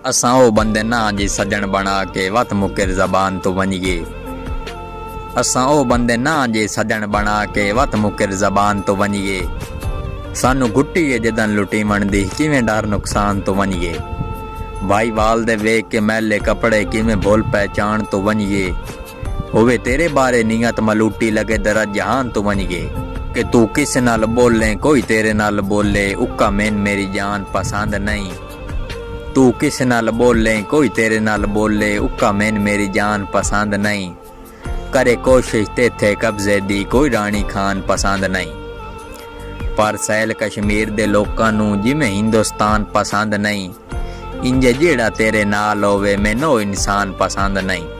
असां ओ बंदे ना जी सजन बना के वत मुकर ज़बान तो वञ गए। असां ओ बंदे ना जी सजन बना के वत मुकर ज़बान तो वञ गए। सानू गुट्टी है जदन लुटी मंदी किवें डर नुकसान तो वञ गए। भाई वाल दे वेख के मैले कपड़े किवें भुल पहचान तो वञ गए। होवे तेरे बारे नियत मलूटी लगे दरा जहान तो वञ गए। कि तू किस नाल बोले कोई तेरे नाल बोले उक्का मैन मेरी जान पसंद नहीं। तू किस नाल बोले कोई तेरे नाल बोले उक्का मैन मेरी जान पसंद नहीं। करे कोशिश तेथे कब्जे दी कोई रानी खान पसंद नहीं। पर सैल कश्मीर दे लोकां नू जिवें हिंदुस्तान पसंद नहीं। इंजे जेड़ा तेरे नाल होवे मैनू इंसान पसंद नहीं।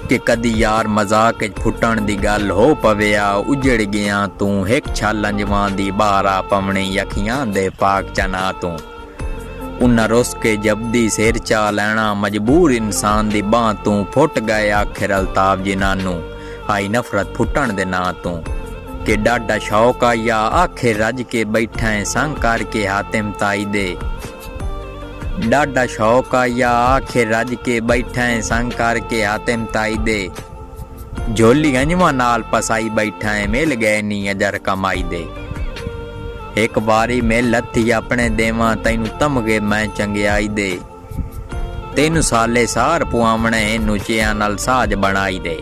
कि कदी यार मजाक फुटण दी गल हो पविया उजड़ गया तू एक छल अंजवां दी बारा पवनी अखियां दे पाक चना तू। उन्ना रुस के जबदी सिर चा लैना मजबूर इंसान दी बां तू फुट गए आखिर अल्ताफ जिनानू आई नफरत फुटण दे ना तू। कि डाडा शौक आया आखिर रज के बैठा है संग करके हातिम ताई दे। डाडा शौक आया आखिर रज के बैठा है संग करके हातिम ताई दे। झोली अंजवा नाल पसाई बैठा है मिल गए नी अजर कमाई दे। एक बारी मिल लथी अपने देवा तैनू तमगे मैं चंगियाई दे। तेनू साले सार पुआवणे इनू चिया नाल साज बनाई दे।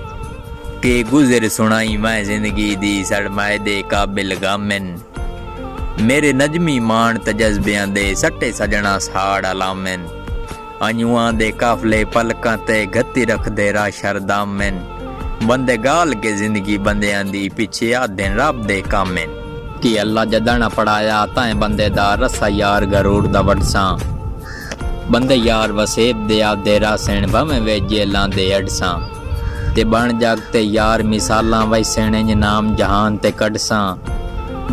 के गुजर सुनाई मैं जिंदगी दी सड़माए दे काबिल गामिन। मेरे नजमी मान तजस्बियां दे सट्टे सजना साड़ अलामिन। अजुआं दे काफले पलकां ते गत्ती रख दे रा शरदामिन। बंदे गाल के जिंदगी बंदियां दी पिछे आदेन रब दे कामिन। कि अल्लाह जदना पढ़ाया ताए बंदे दा रसा यार गरूर दा वटसां। बंदे यार वसेब दे आदे रासण भवें वे जेलां दे अडसां। ते बन जागते यार मिसालां वैसण इंज नाम जहान ते कढसां।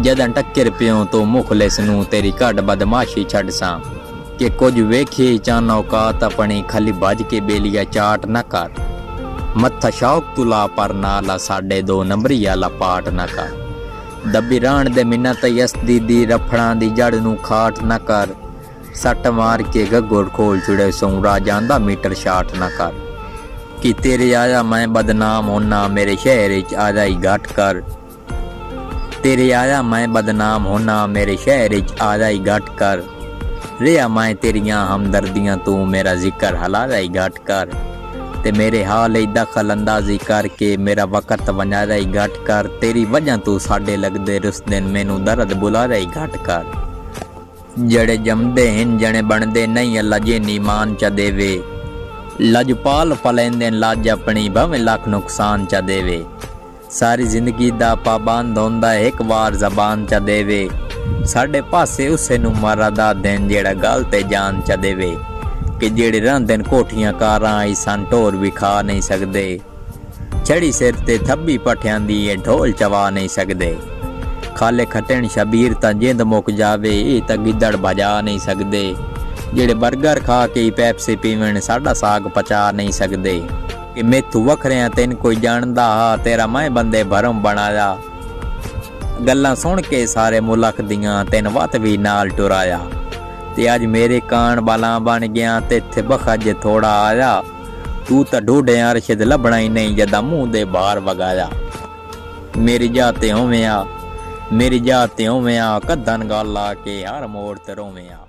जदन टक्कर पियो तो मुखलिस नू तेरी घट बदमाशी छड़सां। कि कुछ वेखी चान औकात अपनी खाली भज के बेलिया चाट न कर। मत्था शौक तुला पर नाला साडे दो नंबरी आला पाट न कर। दबी राण दे मिन्नत यसदी दी रफड़ां दी जड़ नू खाट न कर। सट मार के गगोड़ खोल छुड़े सौ राजांदा मीटर शाट न कर। कि तेरे आया मैं बदनाम होना मेरे शहर च आ जाई घट कर। तेरे आया मैं बदनाम होना मेरे शहर च आ जाई घट कर। रिया मैं तेरियां हमदर्दियां तू मेरा जिक्र हला जाई घट कर। ते मेरे हाल दखल अंदाजी करके मेरा वक़्त वंजा जाई घट कर। तेरी वजह तू साडे लगदे रुसदे मैनू दर्द बुला जाई घट कर। जड़े जमदे हिन जने बनदे नहीं अल्लाह जिन्नी मान च देवे। लजपाल पलेंदे लज अपनी भवें लख नुकसान च देवे। सारी जिंदगी दा पाबंद होंदा एक बार जबान च देवे। साडे पासे उसे नू मारा दा दिन जेड़ा गल ते जान च देवे। कि जेड़े रंदन कोठियां कारां आई सन ढोर भी खा नहीं सकदे। छड़ी सिर ते थब्बी पठियां दी ढोल चवा नहीं सकदे। खाले खटण शबीर तां जिंद मुक जावे ये तां गिद्दड़ भजा नहीं सकदे। जेड़े बर्गर खा के पैप्सी पीवन साडा साग पचा नहीं सकदे। कि मैथू वखरिया तेन कोई जानदा हा तेरा मैं बंदे भरम बनाया। गल्लां सुन के सारे मुलख दियां तेन वत भी नाल टुराया। ते अज मेरे कान बालां बन गया ते इत्थे बखज थोड़ा आया। तू तां ढूढ़े अरशद लभना ही नहीं जदा मुंह दे बाहर वगाया। मेरी जाते होवें आ कदन गल आ के हर मोड़ ते रोवें आ।